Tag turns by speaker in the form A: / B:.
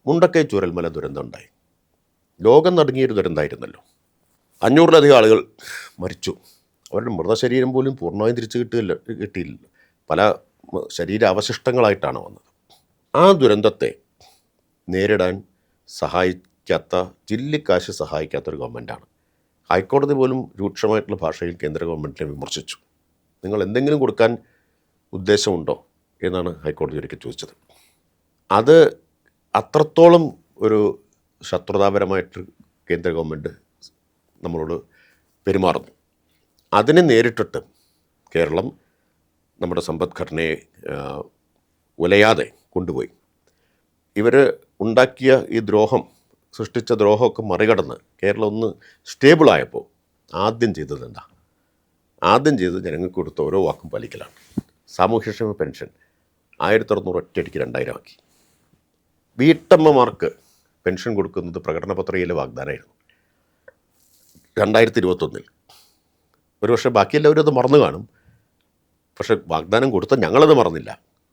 A: മുണ്ടക്കൈ ചൂരൽമല ദുരന്തം ഉണ്ടായി. ലോകം നടുങ്ങിയൊരു ദുരന്തമായിരുന്നല്ലോ. 500-ലധികം ആളുകൾ മരിച്ചു. അവരുടെ മൃതശരീരം പോലും പൂർണ്ണമായും തിരിച്ചു കിട്ടിയില്ല. പല ശരീരാവശിഷ്ടങ്ങളായിട്ടാണ് വന്നത്. ആ ദുരന്തത്തെ നേരിടാൻ സഹായിക്കാത്ത, ചില്ലിക്കാശ് സഹായിക്കാത്തൊരു ഗവൺമെൻറ്റാണ്. ഹൈക്കോടതി പോലും രൂക്ഷമായിട്ടുള്ള ഭാഷയിൽ കേന്ദ്ര ഗവൺമെൻറ്റിനെ വിമർശിച്ചു. നിങ്ങൾ എന്തെങ്കിലും കൊടുക്കാൻ ഉദ്ദേശമുണ്ടോ എന്നാണ് ഹൈക്കോടതി ഒരിക്കൽ ചോദിച്ചത്. അത് അത്രത്തോളം ഒരു ശത്രുതാപരമായിട്ട് കേന്ദ്ര ഗവൺമെൻറ് നമ്മളോട് പെരുമാറുന്നു. അതിനെ നേരിട്ടിട്ട് കേരളം നമ്മുടെ സമ്പദ്ഘടനയെ ഉലയാതെ കൊണ്ടുപോയി. ഇവർ ഉണ്ടാക്കിയ ഈ ദ്രോഹം, സൃഷ്ടിച്ച ദ്രോഹമൊക്കെ മറികടന്ന് കേരളം ഒന്ന് സ്റ്റേബിളായപ്പോൾ ആദ്യം ചെയ്തത് എന്താ? ആദ്യം ചെയ്തത് ജനങ്ങൾക്ക് കൊടുത്ത ഓരോ വാക്കും പാലിക്കലാണ്. സാമൂഹ്യക്ഷേമ പെൻഷൻ 1600 ഒറ്റയടിക്ക് 2000 ആക്കി. വീട്ടമ്മമാർക്ക് പെൻഷൻ കൊടുക്കുന്നത് പ്രകടന പത്രികയിലെ വാഗ്ദാനമായിരുന്നു 2021. ഒരുപക്ഷെ ബാക്കിയെല്ലാവരും അത് മറന്നു കാണും. പക്ഷെ വാഗ്ദാനം കൊടുത്ത ഞങ്ങളത് മറന്നില്ല.